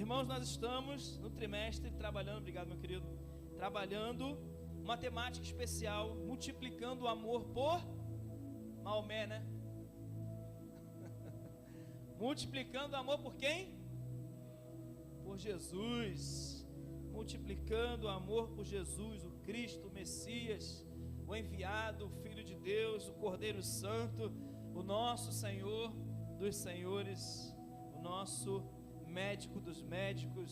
Irmãos, nós estamos no trimestre trabalhando, obrigado meu querido, trabalhando uma temática especial, multiplicando o amor por Maomé, né? Multiplicando o amor por quem? Por Jesus. Multiplicando o amor por Jesus, o Cristo, o Messias, o enviado, o Filho de Deus, o Cordeiro Santo, o nosso Senhor dos senhores, o nosso médico dos médicos.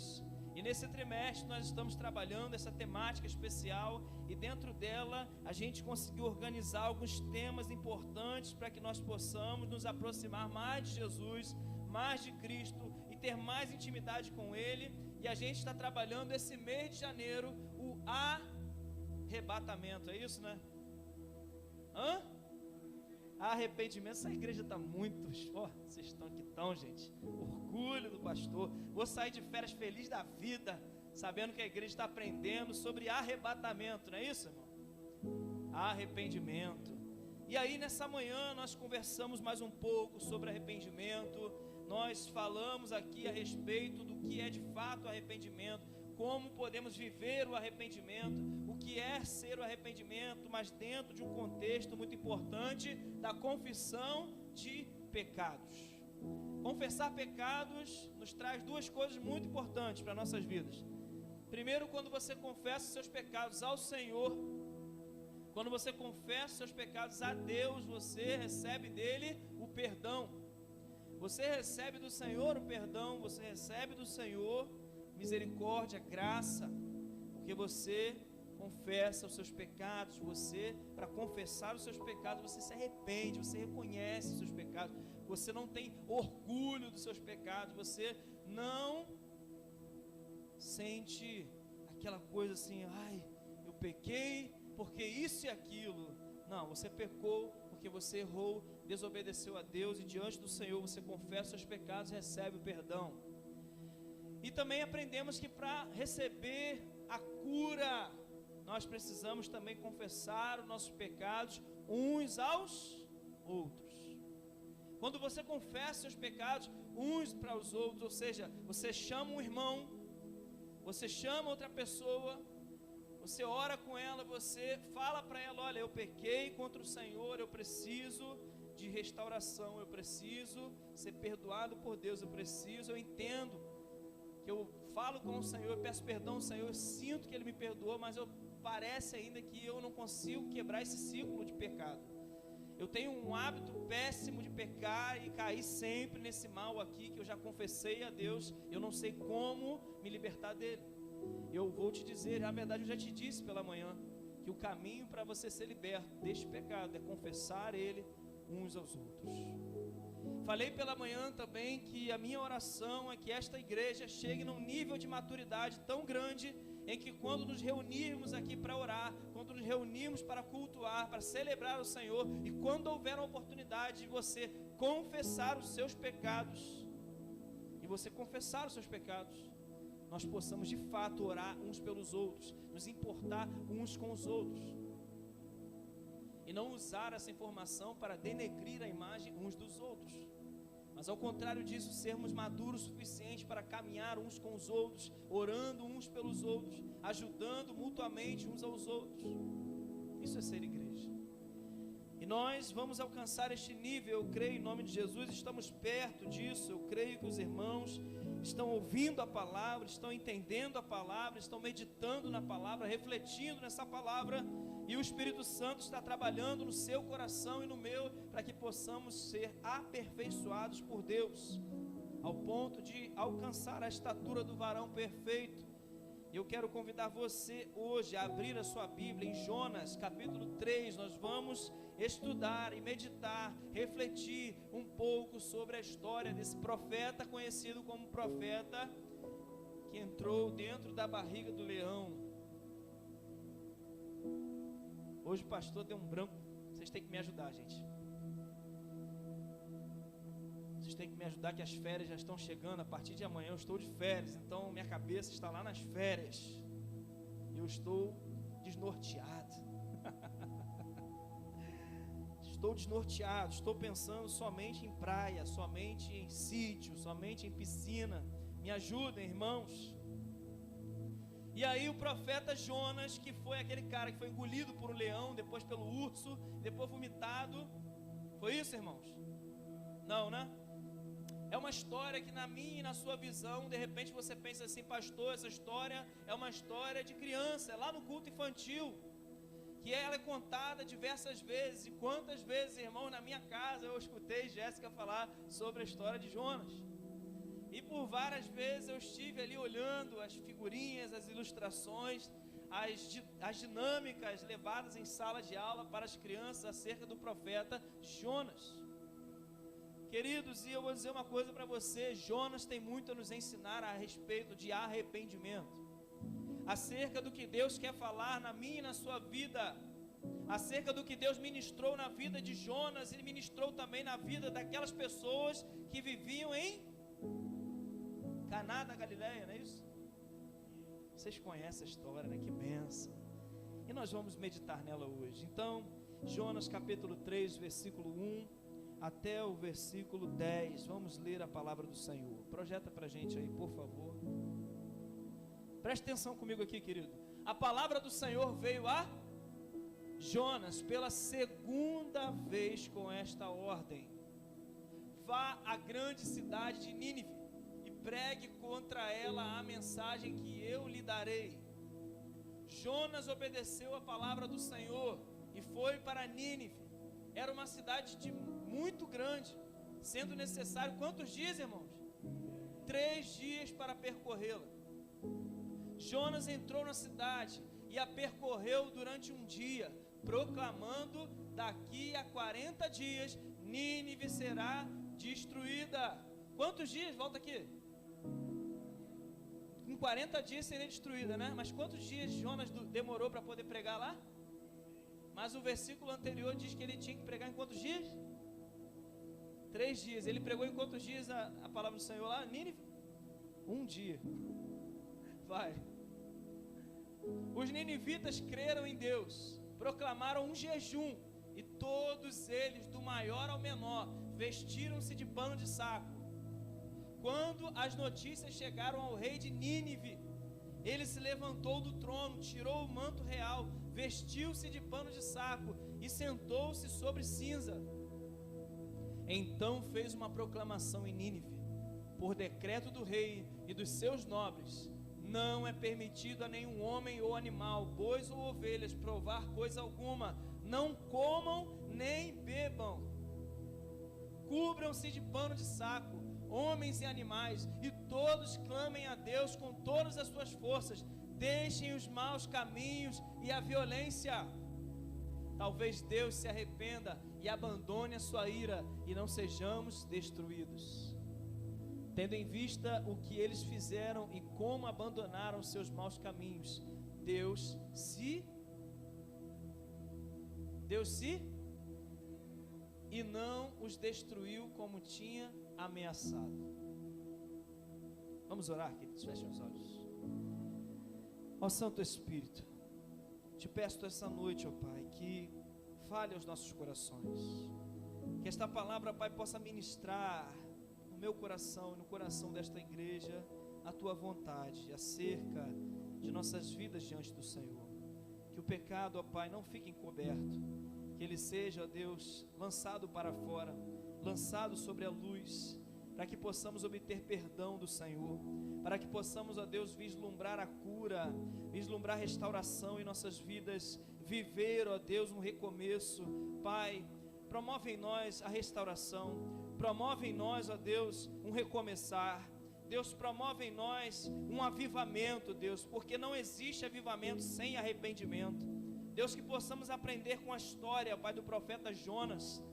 E nesse trimestre nós estamos trabalhando essa temática especial, e dentro dela a gente conseguiu organizar alguns temas importantes para que nós possamos nos aproximar mais de Jesus, mais de Cristo e ter mais intimidade com Ele. E a gente está trabalhando esse mês de janeiro o arrebatamento, é isso, né? Arrependimento. Essa igreja está muito, vocês estão que estão, gente, orgulho do pastor. Vou sair de férias feliz da vida, sabendo que a igreja está aprendendo sobre arrebatamento, não é isso, irmão? Arrependimento. E aí nessa manhã nós conversamos mais um pouco sobre arrependimento. Nós falamos aqui a respeito do que é de fato arrependimento, como podemos viver o arrependimento, o que é ser o arrependimento, mas dentro de um contexto muito importante da confissão de pecados. Confessar pecados nos traz duas coisas muito importantes para nossas vidas. Primeiro, quando você confessa seus pecados ao Senhor, quando você confessa seus pecados a Deus, você recebe dele o perdão. Você recebe do Senhor o perdão, você recebe do Senhor misericórdia, graça, porque você confessa os seus pecados. Você, para confessar os seus pecados, você se arrepende, você reconhece os seus pecados, você não tem orgulho dos seus pecados, você não sente aquela coisa assim, ai, eu pequei porque isso e aquilo. Não, você pecou porque você errou, desobedeceu a Deus, e diante do Senhor você confessa os seus pecados e recebe o perdão. E também aprendemos que para receber a cura, nós precisamos também confessar os nossos pecados uns aos outros. Quando você confessa seus pecados uns para os outros, ou seja, você chama um irmão, você chama outra pessoa, você ora com ela, você fala para ela, olha, eu pequei contra o Senhor, eu preciso de restauração, eu preciso ser perdoado por Deus, eu entendo que eu falo com o Senhor, eu peço perdão ao Senhor, eu sinto que Ele me perdoou, mas parece ainda que eu não consigo quebrar esse ciclo de pecado. Eu tenho um hábito péssimo de pecar e cair sempre nesse mal aqui, que eu já confessei a Deus, eu não sei como me libertar dele. Eu vou te dizer, na verdade eu já te disse pela manhã, que o caminho para você ser liberto deste pecado é confessar ele uns aos outros. Falei pela manhã também que a minha oração é que esta igreja chegue num nível de maturidade tão grande, em que quando nos reunirmos aqui para orar, quando nos reunirmos para cultuar, para celebrar o Senhor, e quando houver a oportunidade de você confessar os seus pecados, e você confessar os seus pecados, nós possamos de fato orar uns pelos outros, nos importar uns com os outros, e não usar essa informação para denegrir a imagem uns dos outros, mas ao contrário disso, sermos maduros o suficiente para caminhar uns com os outros, orando uns pelos outros, ajudando mutuamente uns aos outros. Isso é ser igreja. E nós vamos alcançar este nível, eu creio, em nome de Jesus, estamos perto disso. Eu creio que os irmãos estão ouvindo a palavra, estão entendendo a palavra, estão meditando na palavra, refletindo nessa palavra, e o Espírito Santo está trabalhando no seu coração e no meu, para que possamos ser aperfeiçoados por Deus, ao ponto de alcançar a estatura do varão perfeito. Eu quero convidar você hoje a abrir a sua Bíblia em Jonas capítulo 3, nós vamos estudar e meditar, refletir um pouco sobre a história desse profeta conhecido como profeta que entrou dentro da barriga do leão. Hoje o pastor deu um branco, vocês têm que me ajudar, gente. Vocês têm que me ajudar, que as férias já estão chegando. A partir de amanhã eu estou de férias, então minha cabeça está lá nas férias. Eu estou desnorteado. Estou desnorteado, estou pensando somente em praia, somente em sítio, somente em piscina. Me ajudem, irmãos. E aí o profeta Jonas, que foi aquele cara que foi engolido por um leão, depois pelo urso, depois vomitado. Foi isso, irmãos? Não, né? É uma história que na minha e na sua visão, de repente você pensa assim, pastor, essa história é uma história de criança, é lá no culto infantil, que ela é contada diversas vezes. E quantas vezes, irmão, na minha casa eu escutei Jéssica falar sobre a história de Jonas. E por várias vezes eu estive ali olhando as figurinhas, as ilustrações, as dinâmicas levadas em sala de aula para as crianças acerca do profeta Jonas. Queridos, e eu vou dizer uma coisa para você, Jonas tem muito a nos ensinar a respeito de arrependimento, acerca do que Deus quer falar na minha e na sua vida, acerca do que Deus ministrou na vida de Jonas e ministrou também na vida daquelas pessoas que viviam em Caná da Galileia, não é isso? Vocês conhecem a história, né? Que bênção. E nós vamos meditar nela hoje. Então, Jonas capítulo 3, versículo 1 até o versículo 10. Vamos ler a palavra do Senhor. Projeta para a gente aí, por favor. Preste atenção comigo aqui, querido. A palavra do Senhor veio a Jonas pela segunda vez com esta ordem: vá à grande cidade de Nínive e pregue contra ela a mensagem que eu lhe darei. Jonas obedeceu a palavra do Senhor e foi para Nínive. Era uma cidade muito grande, sendo necessário quantos dias, irmãos? 3 dias para percorrê-la. Jonas entrou na cidade e a percorreu durante um dia, proclamando: daqui a 40 dias Nínive será destruída. Quantos dias? Volta aqui. Em 40 dias seria destruída, né? Mas quantos dias Jonas demorou para poder pregar lá? Mas o versículo anterior diz que ele tinha que pregar em quantos dias? 3 dias. Ele pregou em quantos dias a palavra do Senhor lá? Nínive? 1 dia. Vai. Os ninivitas creram em Deus, proclamaram um jejum, e todos eles, do maior ao menor, vestiram-se de pano de saco. Quando as notícias chegaram ao rei de Nínive, ele se levantou do trono, tirou o manto real, vestiu-se de pano de saco e sentou-se sobre cinza. Então fez uma proclamação em Nínive: por decreto do rei e dos seus nobres, não é permitido a nenhum homem ou animal, bois ou ovelhas, provar coisa alguma. Não comam nem bebam. Cubram-se de pano de saco, homens e animais, e todos clamem a Deus com todas as suas forças. Deixem os maus caminhos e a violência. Talvez Deus se arrependa e abandone a sua ira, e não sejamos destruídos. Tendo em vista o que eles fizeram e como abandonaram seus maus caminhos, Deus e não os destruiu como tinha ameaçado. Vamos orar, queridos, fechem os olhos. Ó Santo Espírito, te peço essa noite, ó Pai, que fale aos nossos corações, que esta palavra, Pai, possa ministrar no meu coração e no coração desta igreja a Tua vontade acerca de nossas vidas diante do Senhor. Que o pecado, ó Pai, não fique encoberto, que ele seja, ó Deus, lançado para fora, lançado sobre a luz, para que possamos obter perdão do Senhor, para que possamos, ó Deus, vislumbrar a cura, vislumbrar a restauração em nossas vidas, viver, ó Deus, um recomeço. Pai, promove em nós a restauração, promove em nós, ó Deus, um recomeçar. Deus, promove em nós um avivamento, Deus, porque não existe avivamento sem arrependimento. Deus, que possamos aprender com a história, Pai, do profeta Jonas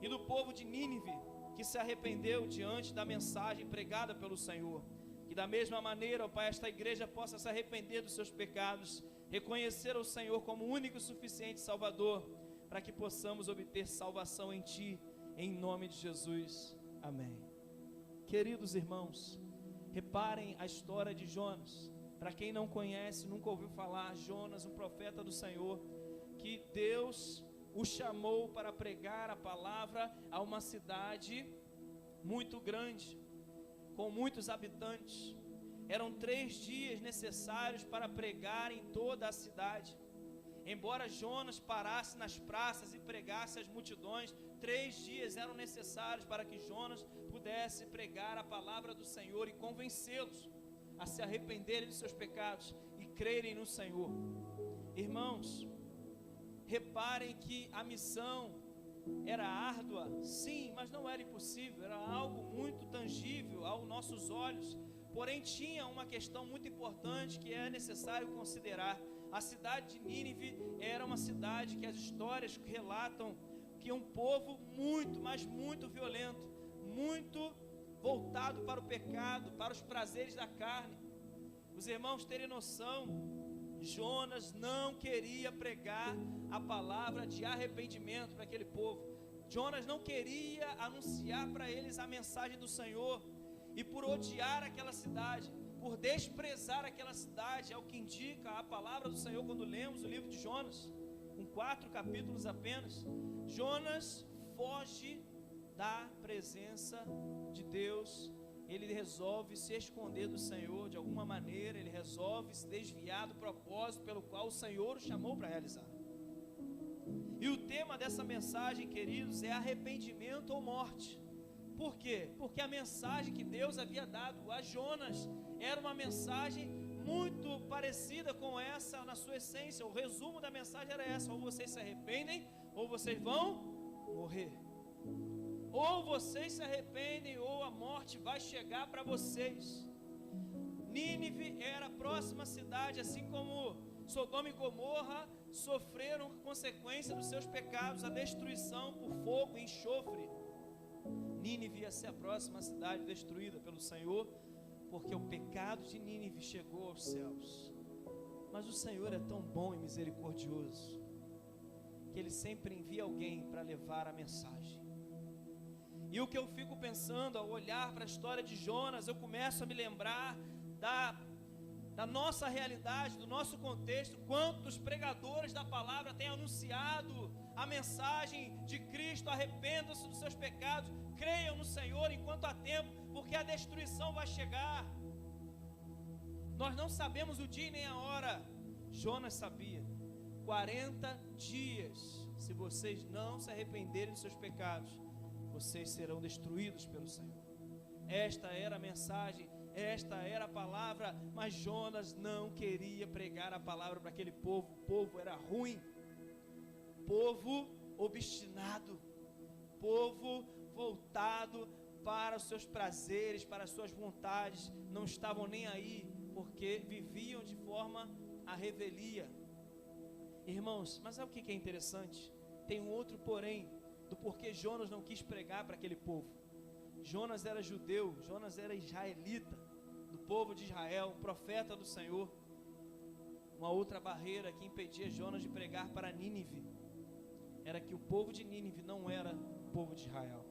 e do povo de Nínive, que se arrependeu diante da mensagem pregada pelo Senhor. Que da mesma maneira, ó Pai, esta igreja possa se arrepender dos seus pecados, reconhecer o Senhor como único e suficiente Salvador, para que possamos obter salvação em Ti, em nome de Jesus. Amém. Queridos irmãos, reparem a história de Jonas. Para quem não conhece, nunca ouviu falar, Jonas, um profeta do Senhor, que Deus o chamou para pregar a palavra a uma cidade muito grande. com muitos habitantes. Eram 3 dias necessários para pregar em toda a cidade. Embora Jonas parasse nas praças e pregasse às multidões, 3 dias eram necessários para que Jonas pudesse pregar a palavra do Senhor e convencê-los a se arrependerem dos seus pecados e crerem no Senhor. Irmãos, reparem que a missão era árdua, sim, mas não era impossível, era algo muito tangível aos nossos olhos. Porém, tinha uma questão muito importante que é necessário considerar. A cidade de Nínive era uma cidade que as histórias relatam que é um povo muito, mas muito violento, muito voltado para o pecado, para os prazeres da carne. Os irmãos terem noção, Jonas não queria pregar a palavra de arrependimento para aquele povo. Jonas não queria anunciar para eles a mensagem do Senhor. E por odiar aquela cidade, por desprezar aquela cidade, é o que indica a palavra do Senhor quando lemos o livro de Jonas, com 4 capítulos apenas. Jonas foge da presença de Deus, ele resolve se esconder do Senhor de alguma maneira, ele resolve se desviar do propósito pelo qual o Senhor o chamou para realizar. E o tema dessa mensagem, queridos, é arrependimento ou morte. Por quê? Porque a mensagem que Deus havia dado a Jonas era uma mensagem muito parecida com essa na sua essência. O resumo da mensagem era essa: ou vocês se arrependem, ou vocês vão morrer. Ou vocês se arrependem, ou a morte vai chegar para vocês. Nínive era a próxima cidade, assim como Sodoma e Gomorra sofreram consequência dos seus pecados, a destruição por fogo e enxofre. Nínive ia ser a próxima cidade destruída pelo Senhor, porque o pecado de Nínive chegou aos céus. Mas o Senhor é tão bom e misericordioso, que Ele sempre envia alguém para levar a mensagem. E o que eu fico pensando ao olhar para a história de Jonas, eu começo a me lembrar da nossa realidade, do nosso contexto. Quantos pregadores da palavra têm anunciado a mensagem de Cristo: arrependam-se dos seus pecados, creiam no Senhor enquanto há tempo, porque a destruição vai chegar. Nós não sabemos o dia nem a hora. Jonas sabia: 40 dias, se vocês não se arrependerem dos seus pecados, vocês serão destruídos pelo Senhor. Esta era a mensagem, esta era a palavra, mas Jonas não queria pregar a palavra para aquele povo. O povo era ruim, povo obstinado, povo voltado para os seus prazeres, para as suas vontades, não estavam nem aí, porque viviam de forma à revelia. Irmãos, mas sabe o que é interessante? Tem um outro porém do porquê Jonas não quis pregar para aquele povo. Jonas era judeu, Jonas era israelita, do povo de Israel, um profeta do Senhor. Uma outra barreira que impedia Jonas de pregar para Nínive era que o povo de Nínive não era o povo de Israel.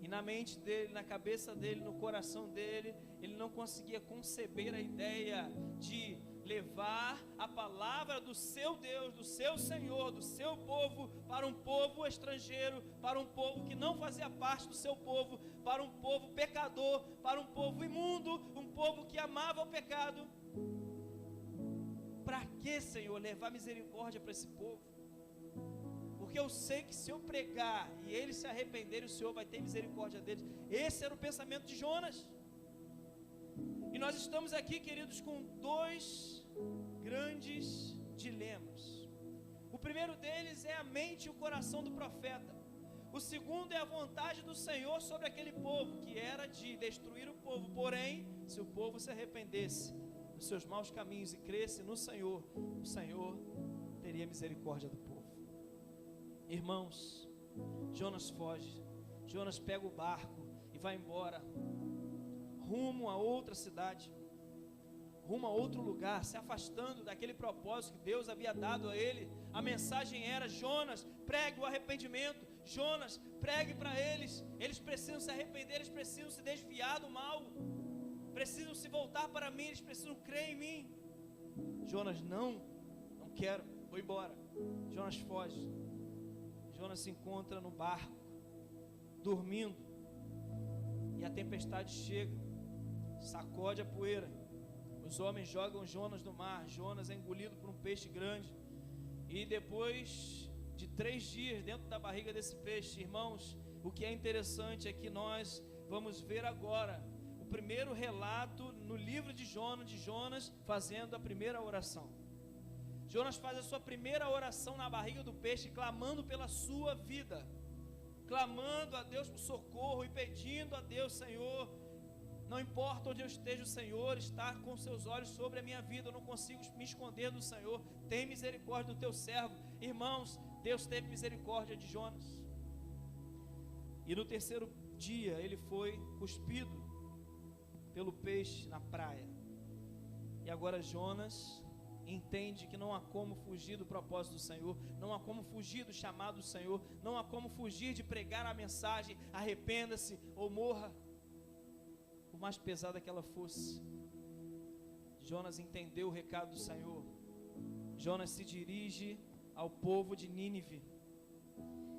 E na mente dele, na cabeça dele, no coração dele, ele não conseguia conceber a ideia de levar a palavra do seu Deus, do seu Senhor, do seu povo, para um povo estrangeiro, para um povo que não fazia parte do seu povo, para um povo pecador, para um povo imundo, um povo que amava o pecado. Para que, Senhor, levar misericórdia para esse povo? Porque eu sei que se eu pregar e eles se arrependerem, o Senhor vai ter misericórdia deles. Esse era o pensamento de Jonas. E nós estamos aqui, queridos, com 2 grandes dilemas. O primeiro deles é a mente e o coração do profeta. O segundo é a vontade do Senhor sobre aquele povo, que era de destruir o povo. Porém, se o povo se arrependesse dos seus maus caminhos e cresce no Senhor, o Senhor teria misericórdia do povo. Irmãos, Jonas foge. Jonas pega o barco e vai embora, rumo a outra cidade, rumo a outro lugar, se afastando daquele propósito que Deus havia dado a ele. A mensagem era: Jonas, pregue o arrependimento. Jonas, pregue para eles. Eles precisam se arrepender, eles precisam se desviar do mal, precisam se voltar para mim, eles precisam crer em mim. Jonas, não quero, vou embora. Jonas foge. Jonas se encontra no barco, dormindo. E a tempestade chega, sacode a poeira. Os homens jogam Jonas no mar. Jonas é engolido por um peixe grande. E depois de 3 dias dentro da barriga desse peixe, irmãos, o que é interessante é que nós vamos ver agora o primeiro relato no livro de Jonas fazendo a primeira oração. Jonas faz a sua primeira oração na barriga do peixe, clamando pela sua vida, clamando a Deus por socorro e pedindo a Deus: Senhor, não importa onde eu esteja, o Senhor está com seus olhos sobre a minha vida, eu não consigo me esconder do Senhor, tem misericórdia do teu servo. Irmãos, Deus teve misericórdia de Jonas, e no 3º dia ele foi cuspido pelo peixe na praia. E agora Jonas entende que não há como fugir do propósito do Senhor, não há como fugir do chamado do Senhor, não há como fugir de pregar a mensagem: arrependa-se ou morra. Por mais pesada que ela fosse, Jonas entendeu o recado do Senhor. Jonas se dirige ao povo de Nínive,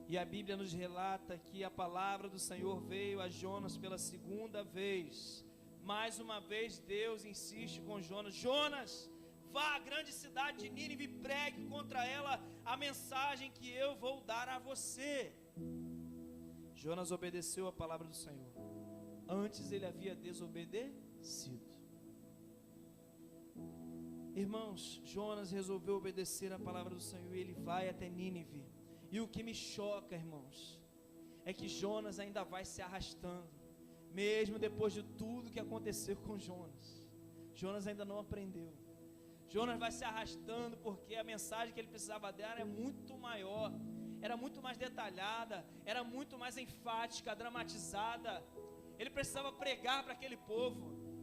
e a Bíblia nos relata que a palavra do Senhor veio a Jonas pela 2ª vez. Mais uma vez Deus insiste com Jonas: Jonas, vá à grande cidade de Nínive e pregue contra ela a mensagem que eu vou dar a você. Jonas obedeceu a palavra do Senhor. Antes ele havia desobedecido. Irmãos, Jonas resolveu obedecer a palavra do Senhor e ele vai até Nínive. E o que me choca, irmãos, é que Jonas ainda vai se arrastando, mesmo depois de tudo que aconteceu com Jonas. Jonas ainda não aprendeu. Jonas vai se arrastando porque a mensagem que ele precisava dar é muito maior, era muito mais detalhada, era muito mais enfática, dramatizada. Ele precisava pregar para aquele povo,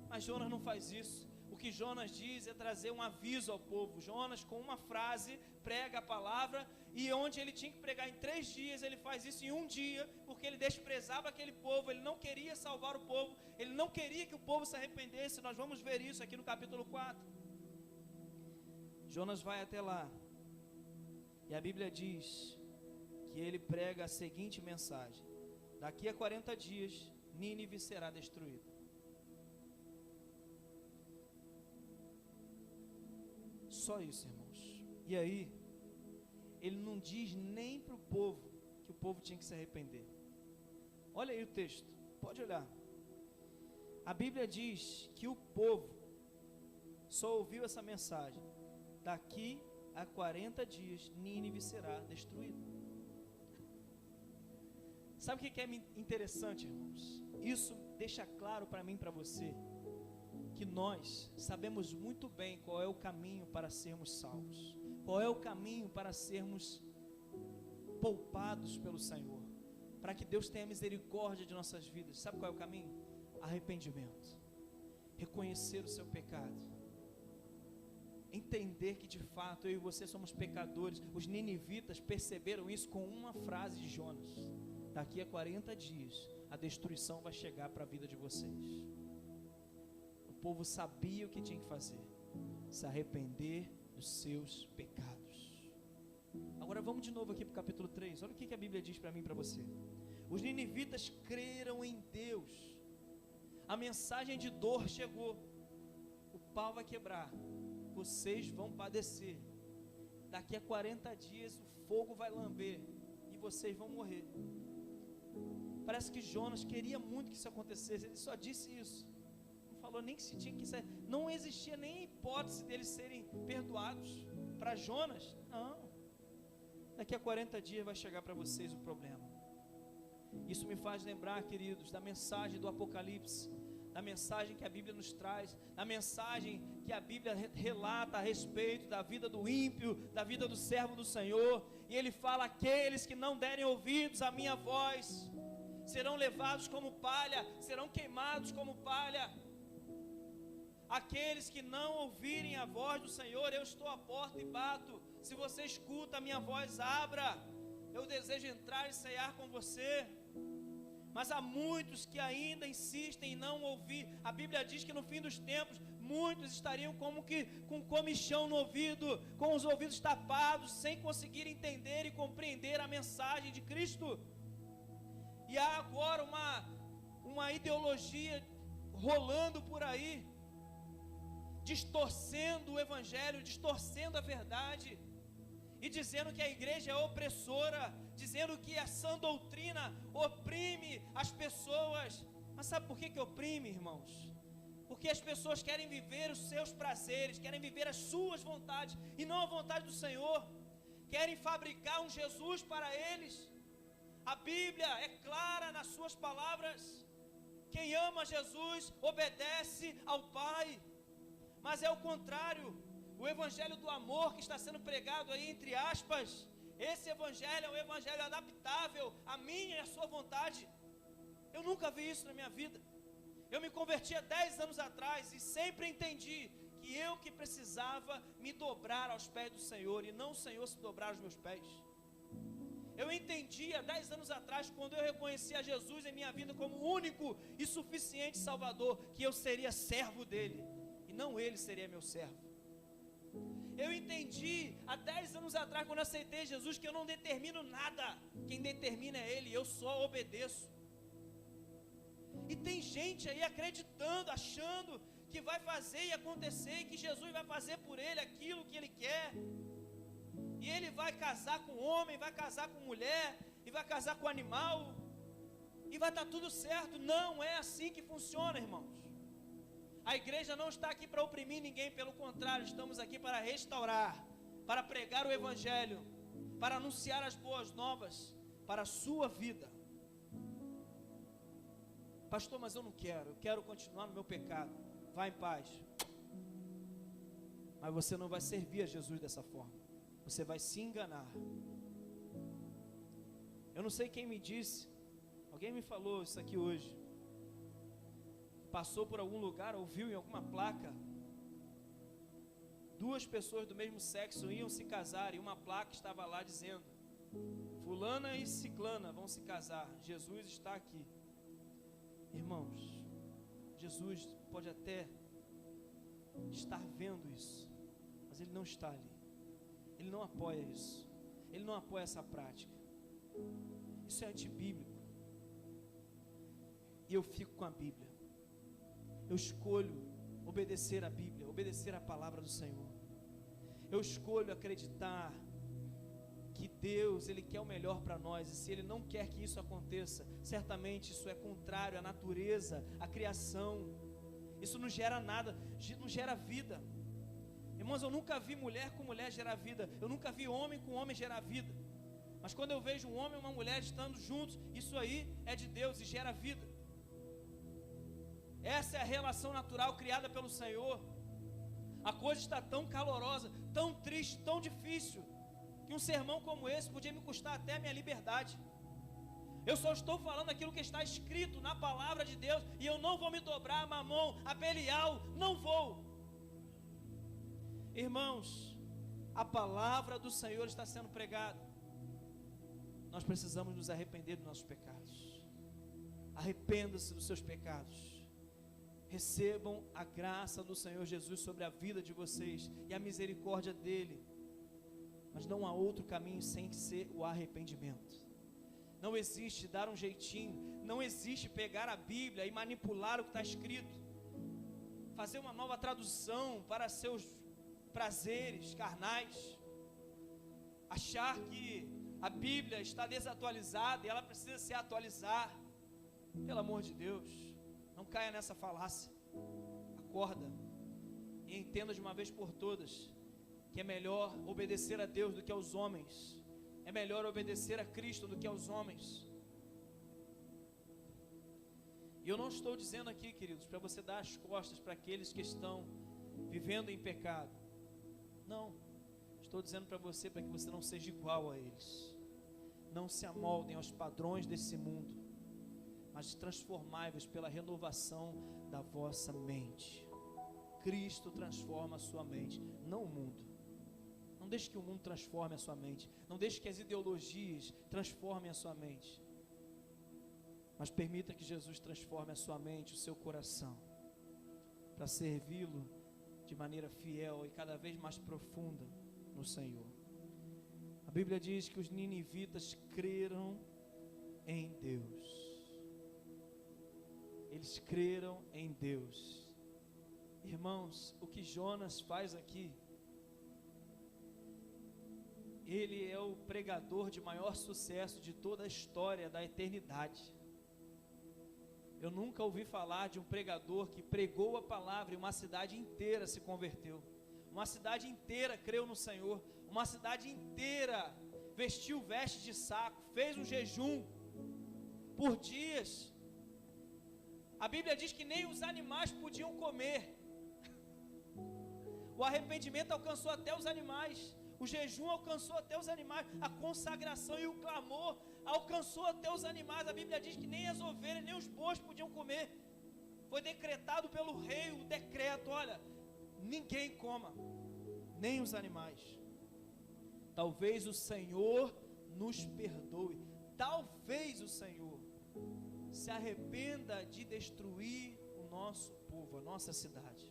mas Jonas não faz isso. O que Jonas diz é trazer um aviso ao povo. Jonas, com uma frase, prega a palavra, e onde ele tinha que pregar em 3 dias, ele faz isso em 1 dia, porque ele desprezava aquele povo, ele não queria salvar o povo, ele não queria que o povo se arrependesse. Nós vamos ver isso aqui no capítulo 4. Jonas vai até lá, e a Bíblia diz que ele prega a seguinte mensagem: daqui a 40 dias, Nínive será destruída. Só isso, irmãos. E aí, ele não diz nem para o povo que o povo tinha que se arrepender. Olha aí o texto, pode olhar. A Bíblia diz que o povo só ouviu essa mensagem: daqui a 40 dias, Nínive será destruída. Sabe o que é interessante, irmãos? Isso deixa claro para mim e para você que nós sabemos muito bem qual é o caminho para sermos salvos, qual é o caminho para sermos poupados pelo Senhor, para que Deus tenha misericórdia de nossas vidas. Sabe qual é o caminho? Arrependimento, reconhecer o seu pecado, entender que de fato eu e você somos pecadores. Os ninivitas perceberam isso com uma frase de Jonas: daqui a 40 dias a destruição vai chegar para a vida de vocês. O povo sabia o que tinha que fazer: se arrepender dos seus pecados. Agora vamos de novo aqui para o capítulo 3. Olha o que a Bíblia diz para mim e para você. Os ninivitas creram em Deus. A mensagem de dor chegou: o pau vai quebrar, vocês vão padecer, daqui a 40 dias o fogo vai lamber e vocês vão morrer. Parece que Jonas queria muito que isso acontecesse. Ele só disse isso, não falou nem que se tinha que ser. Não existia nem hipótese deles serem perdoados. Para Jonas, não. Daqui a 40 dias vai chegar para vocês o problema. Isso me faz lembrar, queridos, da mensagem do Apocalipse, da mensagem que a Bíblia nos traz, da mensagem que a Bíblia relata a respeito da vida do ímpio, da vida do servo do Senhor. E ele fala: aqueles que não derem ouvidos à minha voz serão levados como palha, serão queimados como palha. Aqueles que não ouvirem a voz do Senhor, eu estou à porta e bato. Se você escuta a minha voz, abra. Eu desejo entrar e cear com você. Mas há muitos que ainda insistem em não ouvir. A Bíblia diz que no fim dos tempos, muitos estariam como que com comichão no ouvido, com os ouvidos tapados, sem conseguir entender e compreender a mensagem de Cristo. E há agora uma ideologia rolando por aí, distorcendo o evangelho, distorcendo a verdade, e dizendo que a igreja é opressora, dizendo que a sã doutrina oprime as pessoas. Mas sabe por que oprime, irmãos? Porque as pessoas querem viver os seus prazeres, querem viver as suas vontades, e não a vontade do Senhor. Querem fabricar um Jesus para eles. A Bíblia é clara nas suas palavras: quem ama Jesus obedece ao Pai. Mas é o contrário. O evangelho do amor que está sendo pregado aí, entre aspas, esse evangelho é um evangelho adaptável à minha e à sua vontade. Eu nunca vi isso na minha vida. Eu me converti há 10 anos atrás e sempre entendi que eu que precisava me dobrar aos pés do Senhor, e não o Senhor se dobrar aos meus pés. Eu entendi há 10 anos atrás, quando eu reconheci a Jesus em minha vida como único e suficiente Salvador, que eu seria servo dele, e não ele seria meu servo. Eu entendi há 10 anos atrás, quando eu aceitei Jesus, que eu não determino nada, quem determina é ele, eu só obedeço. E tem gente aí acreditando, achando que vai fazer e acontecer, e que Jesus vai fazer por ele aquilo que ele quer, e ele vai casar com homem, vai casar com mulher, e vai casar com animal, e vai estar tudo certo. Não é assim que funciona, irmãos. A igreja não está aqui para oprimir ninguém, pelo contrário, estamos aqui para restaurar, para pregar o evangelho, para anunciar as boas novas para a sua vida. Pastor, mas eu não quero, eu quero continuar no meu pecado. Vá em paz. Mas você não vai servir a Jesus dessa forma. Você vai se enganar. Eu não sei quem me disse, alguém me falou isso aqui hoje. Passou por algum lugar, ouviu em alguma placa, 2 pessoas do mesmo sexo iam se casar, e uma placa estava lá dizendo: fulana e ciclana vão se casar, Jesus está aqui. Irmãos, Jesus pode até estar vendo isso, mas Ele não está ali. Ele não apoia isso. Ele não apoia essa prática. Isso é antibíblico. E eu fico com a Bíblia. Eu escolho obedecer a Bíblia, obedecer a palavra do Senhor. Eu escolho acreditar que Deus, Ele quer o melhor para nós, e se Ele não quer que isso aconteça, certamente isso é contrário à natureza, à criação. Isso não gera nada, não gera vida. Irmãos, eu nunca vi mulher com mulher gerar vida, eu nunca vi homem com homem gerar vida. Mas quando eu vejo um homem e uma mulher estando juntos, isso aí é de Deus e gera vida. Essa é a relação natural criada pelo Senhor. A coisa está tão calorosa, tão triste, tão difícil, que um sermão como esse podia me custar até a minha liberdade. Eu só estou falando aquilo que está escrito na palavra de Deus, e eu não vou me dobrar a Mamon, a Belial, não vou. Irmãos, a palavra do Senhor está sendo pregada. Nós precisamos nos arrepender dos nossos pecados. Arrependa-se dos seus pecados. Recebam a graça do Senhor Jesus sobre a vida de vocês e a misericórdia dEle. Mas não há outro caminho sem ser o arrependimento. Não existe dar um jeitinho, não existe pegar a Bíblia e manipular o que está escrito, fazer uma nova tradução para seus prazeres carnais, achar que a Bíblia está desatualizada e ela precisa se atualizar. Pelo amor de Deus, não caia nessa falácia. Acorda e entenda de uma vez por todas que é melhor obedecer a Deus do que aos homens. É melhor obedecer a Cristo do que aos homens. E eu não estou dizendo aqui, queridos, para você dar as costas para aqueles que estão vivendo em pecado. Não, estou dizendo para você, para que você não seja igual a eles. Não se amoldem aos padrões desse mundo, mas transformai-vos pela renovação da vossa mente. Cristo transforma a sua mente, não o mundo. Não deixe que o mundo transforme a sua mente. Não deixe que as ideologias transformem a sua mente. Mas permita que Jesus transforme a sua mente, o seu coração, para servi-lo de maneira fiel e cada vez mais profunda no Senhor. A Bíblia diz que os ninivitas creram em Deus. eles creram em Deus. Irmãos, o que Jonas faz aqui, ele é o pregador de maior sucesso de toda a história da eternidade. Eu nunca ouvi falar de um pregador que pregou a palavra e uma cidade inteira se converteu. Uma cidade inteira creu no Senhor. Uma cidade inteira vestiu veste de saco, fez um jejum por dias. A Bíblia diz que nem os animais podiam comer. O arrependimento alcançou até os animais. O jejum alcançou até os animais. A consagração e o clamor alcançou até os animais. A Bíblia diz que nem as ovelhas, nem os bois podiam comer. Foi decretado pelo rei o decreto: olha, ninguém coma, nem os animais. Talvez o Senhor nos perdoe. Talvez o Senhor se arrependa de destruir o nosso povo, a nossa cidade.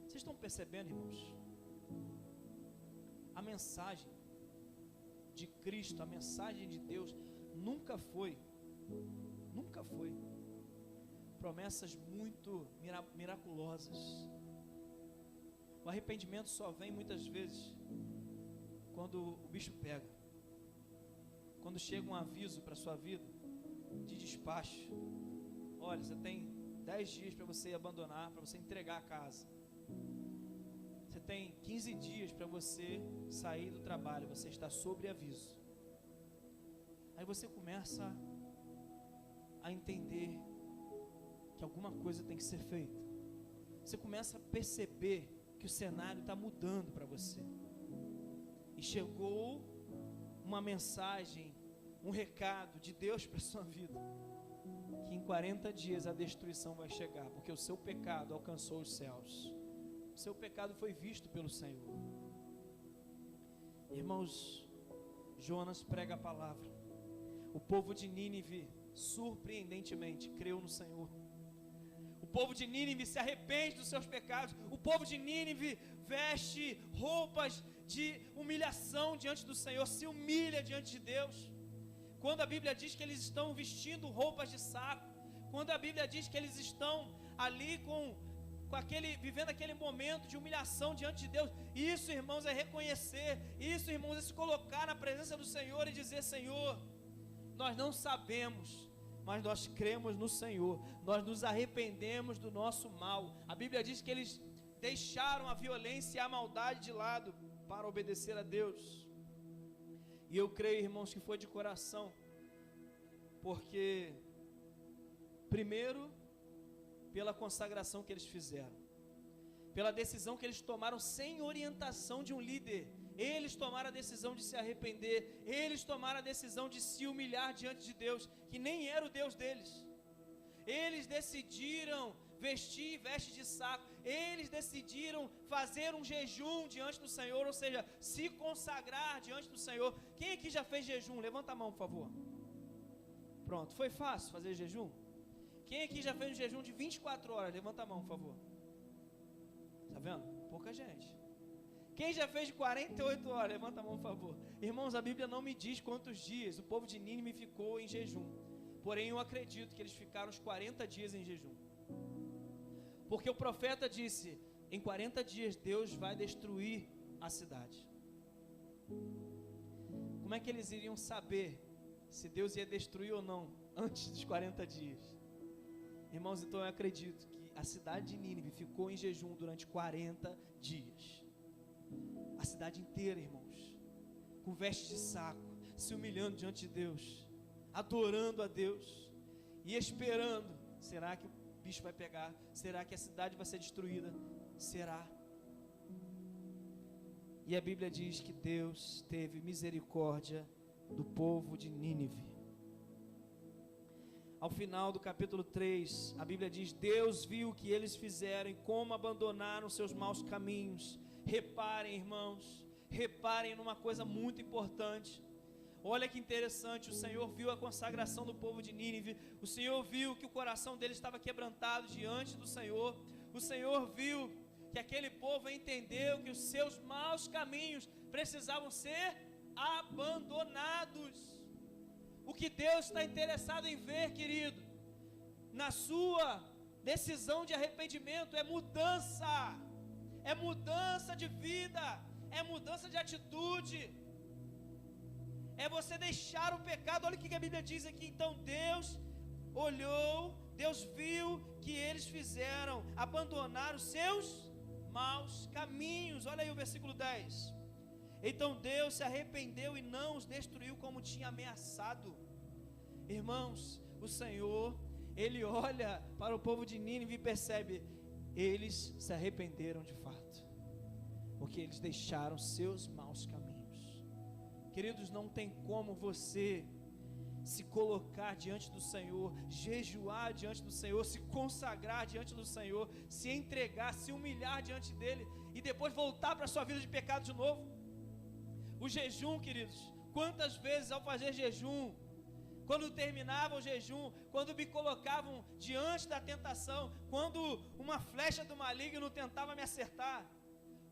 Vocês estão percebendo, irmãos? A mensagem de Cristo, a mensagem de Deus nunca foi promessas muito miraculosas. O arrependimento só vem muitas vezes quando o bicho pega, quando chega um aviso para a sua vida de despacho. Olha, você tem 10 dias para você abandonar, para você entregar a casa. Você tem 15 dias para você sair do trabalho, você está sob aviso. Aí você começa a entender que alguma coisa tem que ser feita. Você começa a perceber que o cenário está mudando para você. E chegou uma mensagem, um recado de Deus para a sua vida, que em 40 dias a destruição vai chegar, porque o seu pecado alcançou os céus. O seu pecado foi visto pelo Senhor. Irmãos, Jonas prega a palavra. O povo de Nínive, surpreendentemente, creu no Senhor. O povo de Nínive se arrepende dos seus pecados. O povo de Nínive veste roupas de humilhação diante do Senhor, se humilha diante de Deus. Quando a Bíblia diz que eles estão vestindo roupas de saco, quando a Bíblia diz que eles estão ali vivendo aquele momento de humilhação diante de Deus, isso, irmãos, é reconhecer, isso, irmãos, é se colocar na presença do Senhor e dizer: Senhor, nós não sabemos, mas nós cremos no Senhor, nós nos arrependemos do nosso mal. A Bíblia diz que eles deixaram a violência e a maldade de lado para obedecer a Deus. E eu creio, irmãos, que foi de coração, porque primeiro, pela consagração que eles fizeram, pela decisão que eles tomaram sem orientação de um líder. Eles tomaram a decisão de se arrepender, eles tomaram a decisão de se humilhar diante de Deus, que nem era o Deus deles. Eles decidiram vestir veste de saco, eles decidiram fazer um jejum diante do Senhor, ou seja, se consagrar diante do Senhor. Quem aqui já fez jejum? Levanta a mão, por favor. Pronto, foi fácil fazer jejum? Quem aqui já fez um jejum de 24 horas? Levanta a mão, por favor. Está vendo? Pouca gente. Quem já fez de 48 horas? Levanta a mão, por favor. Irmãos, a Bíblia não me diz quantos dias o povo de Nínive ficou em jejum. Porém, eu acredito que eles ficaram os 40 dias em jejum. Porque o profeta disse: em 40 dias Deus vai destruir a cidade. Como é que eles iriam saber se Deus ia destruir ou não antes dos 40 dias? Irmãos, então eu acredito que a cidade de Nínive ficou em jejum durante 40 dias. A cidade inteira, irmãos, com veste de saco, se humilhando diante de Deus, adorando a Deus e esperando: será que o bicho vai pegar? Será que a cidade vai ser destruída? Será? E a Bíblia diz que Deus teve misericórdia do povo de Nínive. Ao final do capítulo 3, a Bíblia diz: Deus viu o que eles fizeram e como abandonaram seus maus caminhos. Reparem, irmãos, reparem numa coisa muito importante. Olha que interessante, o Senhor viu a consagração do povo de Nínive. O Senhor viu que o coração deles estava quebrantado diante do Senhor. O Senhor viu que aquele povo entendeu que os seus maus caminhos precisavam ser abandonados. O que Deus está interessado em ver, querido, na sua decisão de arrependimento, é mudança de vida, é mudança de atitude, é você deixar o pecado. Olha o que a Bíblia diz aqui. Então Deus olhou, Deus viu que eles fizeram, abandonaram os seus maus caminhos. Olha aí o versículo 10. Então Deus se arrependeu e não os destruiu como tinha ameaçado. Irmãos, o Senhor, Ele olha para o povo de Nínive e percebe, eles se arrependeram de fato, porque eles deixaram seus maus caminhos. Queridos, não tem como você se colocar diante do Senhor, jejuar diante do Senhor, se consagrar diante do Senhor, se entregar, se humilhar diante dEle, e depois voltar para a sua vida de pecado de novo. O jejum, queridos, quantas vezes ao fazer jejum, quando terminava o jejum, quando me colocavam diante da tentação, quando uma flecha do maligno tentava me acertar,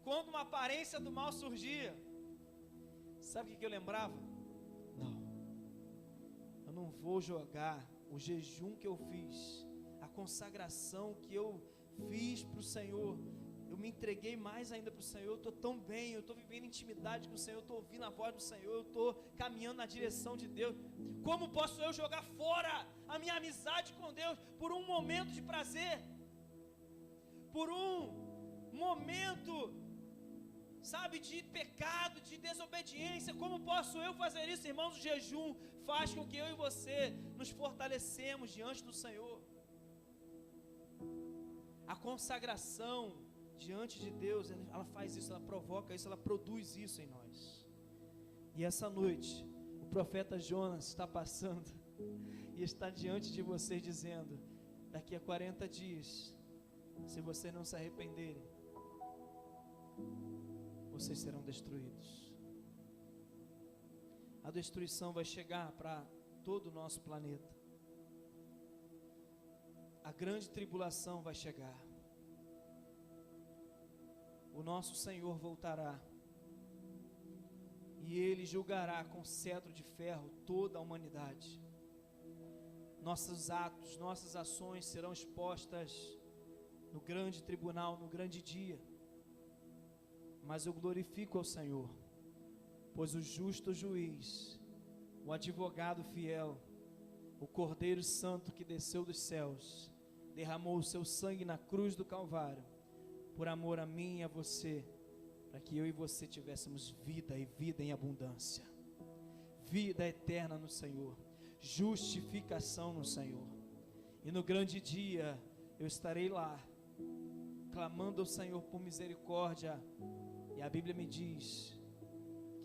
quando uma aparência do mal surgia, sabe o que eu lembrava? Não, eu não vou jogar o jejum que eu fiz, a consagração que eu fiz para o Senhor. Eu me entreguei mais ainda para o Senhor. Eu estou tão bem, eu estou vivendo intimidade com o Senhor, eu estou ouvindo a voz do Senhor, eu estou caminhando na direção de Deus. Como posso eu jogar fora a minha amizade com Deus por um momento de prazer, por um momento, sabe, de pecado, de desobediência? Como posso eu fazer isso, irmãos? O jejum faz com que eu e você nos fortalecemos diante do Senhor. A consagração diante de Deus, ela faz isso, ela provoca isso, ela produz isso em nós. E essa noite, o profeta Jonas está passando e está diante de vocês dizendo, daqui a 40 dias, se vocês não se arrependerem, vocês serão destruídos. A destruição vai chegar para todo o nosso planeta. A grande tribulação vai chegar. O nosso Senhor voltará e Ele julgará com cetro de ferro toda a humanidade. Nossos atos, nossas ações serão expostas no grande tribunal, no grande dia. Mas eu glorifico ao Senhor, pois o justo juiz, o advogado fiel, o Cordeiro Santo que desceu dos céus, derramou o seu sangue na cruz do Calvário, por amor a mim e a você, para que eu e você tivéssemos vida e vida em abundância, vida eterna no Senhor, justificação no Senhor. E no grande dia eu estarei lá, clamando ao Senhor por misericórdia, e a Bíblia me diz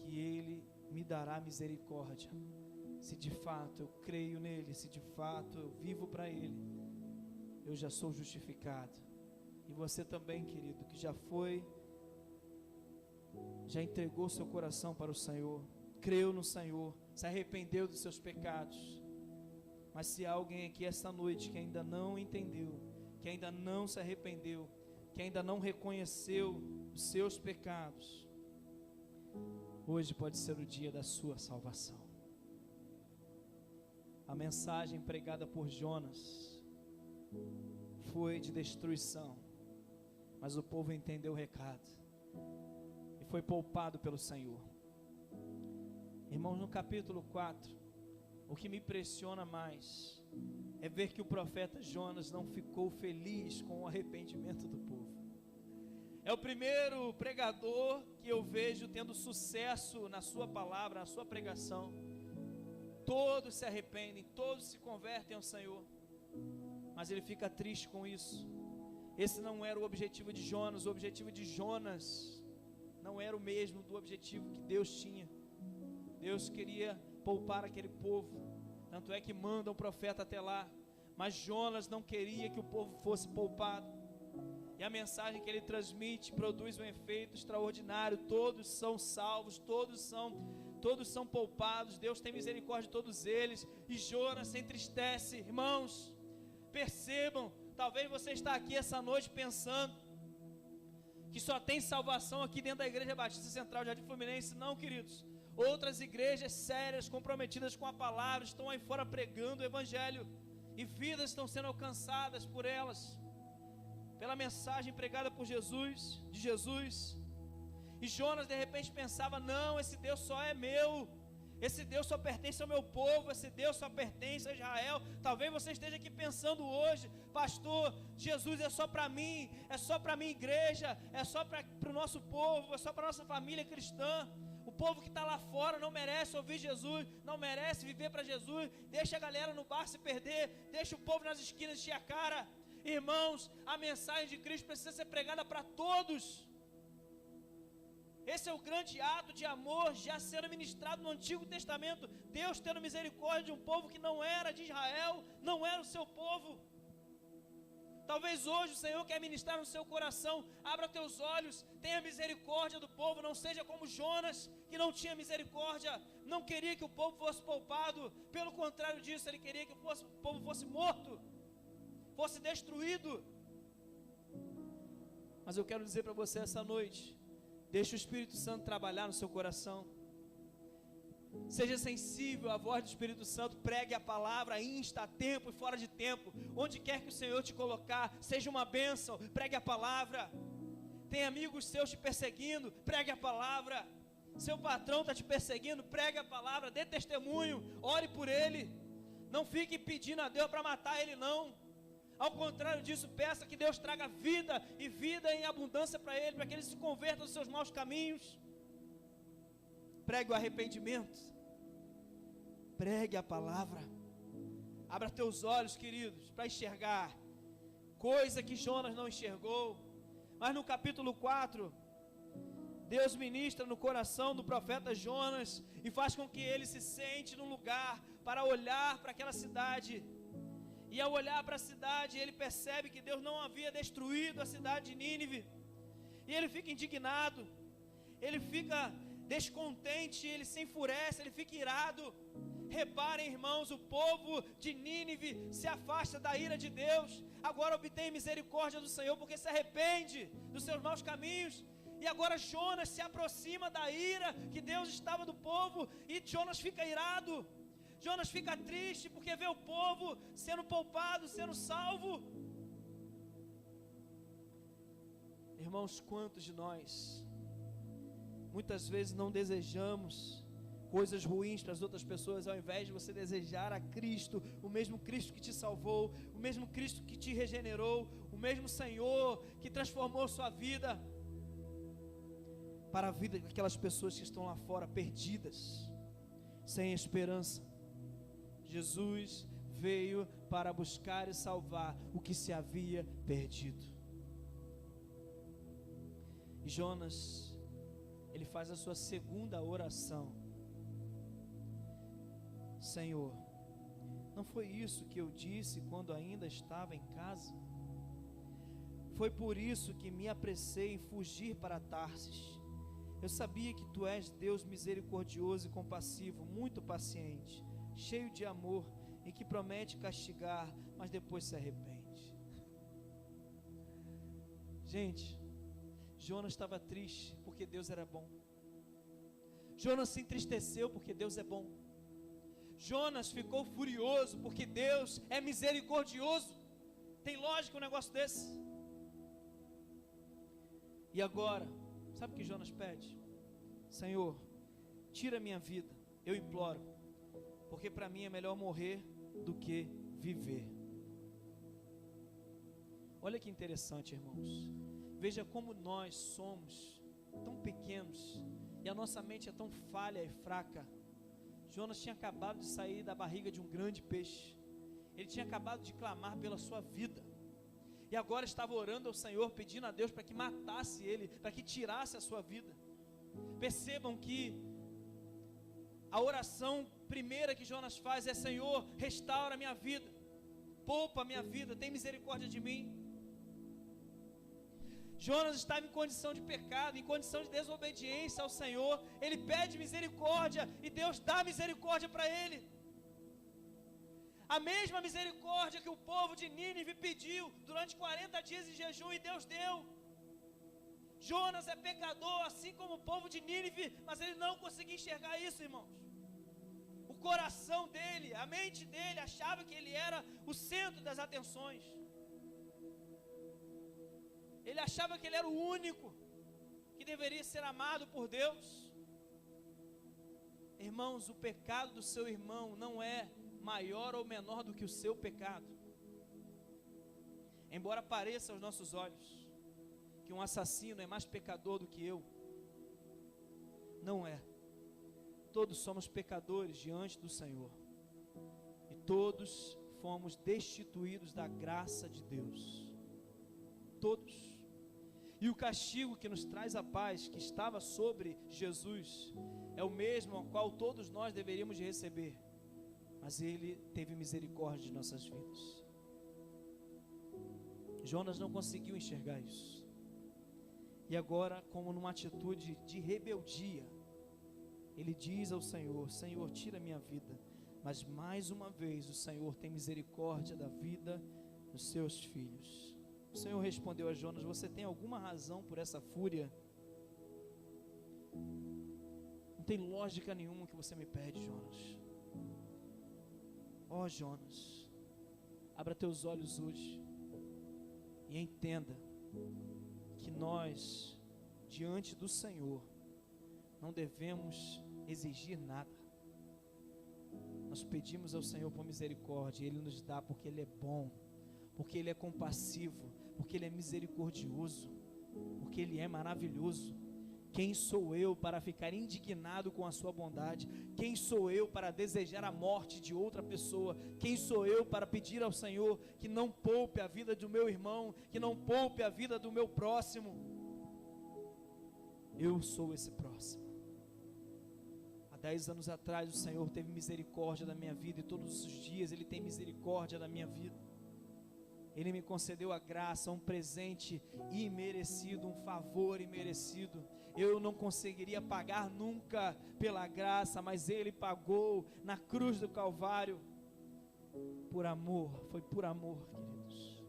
que Ele me dará misericórdia, se de fato eu creio nele, se de fato eu vivo para Ele. Eu já sou justificado. E você também, querido, que já entregou seu coração para o Senhor, creu no Senhor, se arrependeu dos seus pecados. Mas se há alguém aqui esta noite que ainda não entendeu, que ainda não se arrependeu, que ainda não reconheceu os seus pecados, hoje pode ser o dia da sua salvação. A mensagem pregada por Jonas foi de destruição, mas o povo entendeu o recado e foi poupado pelo Senhor. Irmãos, no capítulo 4, o que me impressiona mais é ver que o profeta Jonas não ficou feliz com o arrependimento do povo. É o primeiro pregador que eu vejo tendo sucesso na sua palavra, na sua pregação. Todos se arrependem, todos se convertem ao Senhor, mas ele fica triste com isso. Esse não era o objetivo de Jonas. O objetivo de Jonas não era o mesmo do objetivo que Deus tinha. Deus queria poupar aquele povo, tanto é que manda um profeta até lá, mas Jonas não queria que o povo fosse poupado. E a mensagem que ele transmite produz um efeito extraordinário. Todos são salvos, todos são poupados. Deus tem misericórdia de todos eles. E Jonas se entristece. Irmãos, percebam, talvez você está aqui essa noite pensando que só tem salvação aqui dentro da Igreja Batista Central de Jardim Fluminense. Não, queridos. Outras igrejas sérias, comprometidas com a palavra, estão aí fora pregando o Evangelho. e vidas estão sendo alcançadas por elas, pela mensagem pregada por Jesus, de Jesus. E Jonas de repente pensava: não, esse Deus só é meu, esse Deus só pertence ao meu povo, esse Deus só pertence a Israel. Talvez você esteja aqui pensando hoje: pastor, Jesus é só para mim, é só para a minha igreja, é só para o nosso povo, é só para a nossa família cristã. O povo que está lá fora não merece ouvir Jesus, não merece viver para Jesus. Deixa a galera no bar se perder, deixa o povo nas esquinas encher a cara. Irmãos, a mensagem de Cristo precisa ser pregada para todos. Esse é o grande ato de amor já sendo ministrado no Antigo Testamento. Deus tendo misericórdia de um povo que não era de Israel, não era o seu povo. Talvez hoje o Senhor quer ministrar no seu coração. Abra teus olhos, tenha misericórdia do povo. Não seja como Jonas, que não tinha misericórdia, não queria que o povo fosse poupado. Pelo contrário disso, ele queria que o povo fosse morto, fosse destruído. Mas eu quero dizer para você essa noite: deixe o Espírito Santo trabalhar no seu coração. Seja sensível à voz do Espírito Santo. Pregue a palavra, insta a tempo e fora de tempo. Onde quer que o Senhor te colocar, seja uma bênção. Pregue a palavra. Tem amigos seus te perseguindo, pregue a palavra. Seu patrão está te perseguindo, pregue a palavra. Dê testemunho, ore por ele. Não fique pedindo a Deus para matar ele, não. Ao contrário disso, peça que Deus traga vida, e vida em abundância para ele, para que ele se converta dos seus maus caminhos. Pregue o arrependimento, pregue a palavra. Abra teus olhos, queridos, para enxergar coisa que Jonas não enxergou. Mas no capítulo 4, Deus ministra no coração do profeta Jonas e faz com que ele se sente no lugar para olhar para aquela cidade. E ao olhar para a cidade, ele percebe que Deus não havia destruído a cidade de Nínive. E ele fica indignado, ele fica descontente, ele se enfurece, ele fica irado. Reparem, irmãos, o povo de Nínive se afasta da ira de Deus. Agora obtém misericórdia do Senhor, porque se arrepende dos seus maus caminhos. E agora Jonas se aproxima da ira que Deus estava do povo, e Jonas fica irado. Jonas fica triste porque vê o povo sendo poupado, sendo salvo. Irmãos, quantos de nós muitas vezes não desejamos coisas ruins para as outras pessoas, ao invés de você desejar a Cristo, o mesmo Cristo que te salvou, o mesmo Cristo que te regenerou, o mesmo Senhor que transformou sua vida, para a vida daquelas pessoas que estão lá fora perdidas, sem esperança. Jesus veio para buscar e salvar o que se havia perdido. E Jonas, ele faz a sua segunda oração: Senhor, não foi isso que eu disse quando ainda estava em casa? Foi por isso que me apressei em fugir para Tarsis. Eu sabia que tu és Deus misericordioso e compassivo, muito paciente, cheio de amor, e que promete castigar, mas depois se arrepende. Gente, Jonas estava triste porque Deus era bom. Jonas se entristeceu porque Deus é bom. Jonas ficou furioso porque Deus é misericordioso. Tem lógica um negócio desse? E agora, sabe o que Jonas pede? Senhor, tira a minha vida, eu imploro, porque para mim é melhor morrer do que viver. Olha que interessante, irmãos. Veja como nós somos tão pequenos e a nossa mente é tão falha e fraca. Jonas tinha acabado de sair da barriga de um grande peixe. Ele tinha acabado de clamar pela sua vida. E agora estava orando ao Senhor, pedindo a Deus para que matasse ele, para que tirasse a sua vida. Percebam que a oração primeira que Jonas faz é: Senhor, restaura a minha vida, poupa a minha vida, tem misericórdia de mim. Jonas estava em condição de pecado, em condição de desobediência ao Senhor. Ele pede misericórdia e Deus dá misericórdia para ele. A mesma misericórdia que o povo de Nínive pediu durante 40 dias de jejum, e Deus deu. Jonas é pecador, assim como o povo de Nínive, mas ele não conseguia enxergar isso, irmãos. O coração dele, a mente dele achava que ele era o centro das atenções. Ele achava que ele era o único que deveria ser amado por Deus. Irmãos, o pecado do seu irmão não é maior ou menor do que o seu pecado. Embora pareça aos nossos olhos que um assassino é mais pecador do que eu, não é. Todos somos pecadores diante do Senhor, e todos fomos destituídos da graça de Deus, todos. E o castigo que nos traz a paz, que estava sobre Jesus, é o mesmo ao qual todos nós deveríamos de receber, mas Ele teve misericórdia de nossas vidas. Jonas não conseguiu enxergar isso, e agora, como numa atitude de rebeldia, ele diz ao Senhor: Senhor, tira a minha vida. Mas mais uma vez o Senhor tem misericórdia da vida dos seus filhos. O Senhor respondeu a Jonas: você tem alguma razão por essa fúria? Não tem lógica nenhuma que você me pede, Jonas. Ó Jonas, abra teus olhos hoje e entenda que nós, diante do Senhor, não devemos exigir nada. Nós pedimos ao Senhor por misericórdia, e Ele nos dá porque Ele é bom, porque Ele é compassivo, porque Ele é misericordioso, porque Ele é maravilhoso. Quem sou eu para ficar indignado com a sua bondade? Quem sou eu para desejar a morte de outra pessoa? Quem sou eu para pedir ao Senhor que não poupe a vida do meu irmão, que não poupe a vida do meu próximo? Eu sou esse próximo. Há 10 anos atrás o Senhor teve misericórdia da minha vida, e todos os dias Ele tem misericórdia da minha vida. Ele me concedeu a graça, um presente imerecido, um favor imerecido. Eu não conseguiria pagar nunca pela graça, mas Ele pagou na cruz do Calvário, por amor, foi por amor, queridos.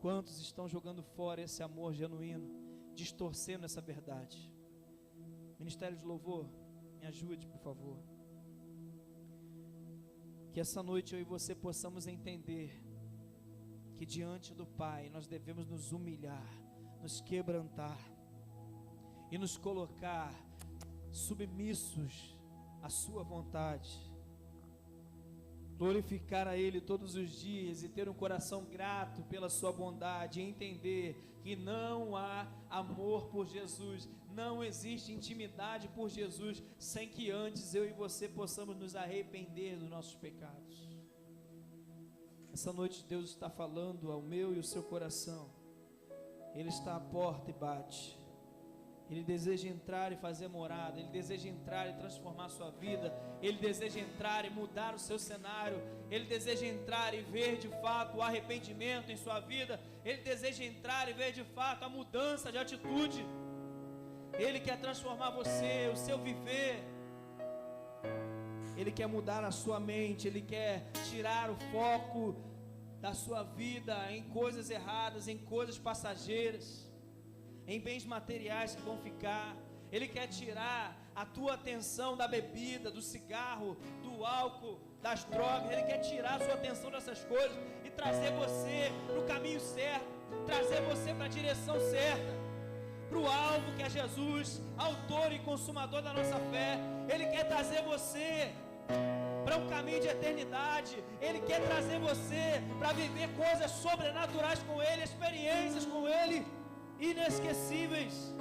Quantos estão jogando fora esse amor genuíno, distorcendo essa verdade? Ministério de Louvor, me ajude, por favor. Que essa noite eu e você possamos entender que diante do Pai nós devemos nos humilhar, nos quebrantar e nos colocar submissos à sua vontade, glorificar a Ele todos os dias e ter um coração grato pela sua bondade, e entender que não há amor por Jesus, não existe intimidade por Jesus sem que antes eu e você possamos nos arrepender dos nossos pecados. Essa noite Deus está falando ao meu e ao seu coração. Ele está à porta e bate. Ele deseja entrar e fazer morada. Ele deseja entrar e transformar a sua vida. Ele deseja entrar e mudar o seu cenário. Ele deseja entrar e ver de fato o arrependimento em sua vida. Ele deseja entrar e ver de fato a mudança de atitude. Ele quer transformar você, o seu viver. Ele quer mudar a sua mente. Ele quer tirar o foco da sua vida em coisas erradas, em coisas passageiras, em bens materiais que vão ficar. Ele quer tirar a tua atenção da bebida, do cigarro, do álcool, das drogas. Ele quer tirar a sua atenção dessas coisas e trazer você para o caminho certo, trazer você para a direção certa, para o alvo que é Jesus, autor e consumador da nossa fé. Ele quer trazer você para um caminho de eternidade. Ele quer trazer você para viver coisas sobrenaturais com Ele, experiências com Ele inesquecíveis.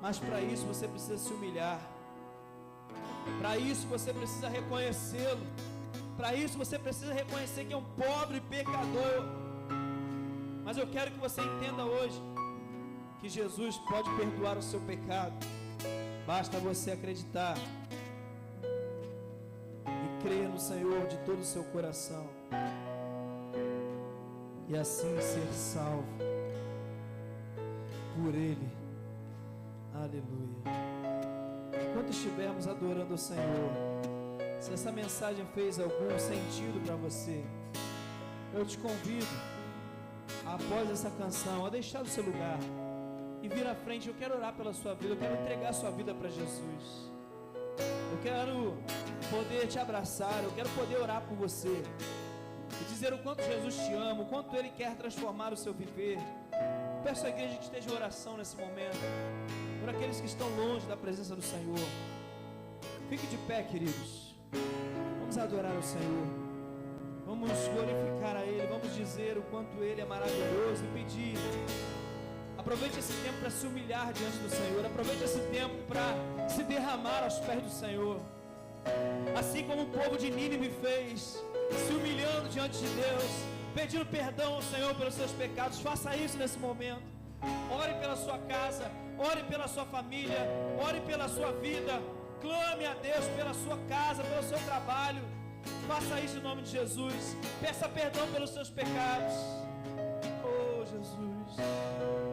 Mas para isso você precisa se humilhar, para isso você precisa reconhecê-lo, para isso você precisa reconhecer que é um pobre pecador. Mas eu quero que você entenda hoje que Jesus pode perdoar o seu pecado. Basta você acreditar e crer no Senhor de todo o seu coração, e assim ser salvo por Ele. Aleluia. Enquanto estivermos adorando o Senhor, se essa mensagem fez algum sentido para você, eu te convido, após essa canção, a deixar o seu lugar e vir à frente. Eu quero orar pela sua vida, eu quero entregar a sua vida para Jesus. Eu quero poder te abraçar, eu quero poder orar por você e dizer o quanto Jesus te ama, o quanto Ele quer transformar o seu viver. Peço à igreja que esteja em oração nesse momento, por aqueles que estão longe da presença do Senhor. Fique de pé, queridos. Vamos adorar o Senhor. Vamos glorificar a Ele. Vamos dizer o quanto Ele é maravilhoso e pedir. Aproveite esse tempo para se humilhar diante do Senhor. Aproveite esse tempo para se derramar aos pés do Senhor. Assim como o povo de Nínive fez, se humilhando diante de Deus, pedindo perdão ao Senhor pelos seus pecados. Faça isso nesse momento. Ore pela sua casa, ore pela sua família, ore pela sua vida. Clame a Deus pela sua casa, pelo seu trabalho. Faça isso em nome de Jesus. Peça perdão pelos seus pecados. Oh, Jesus.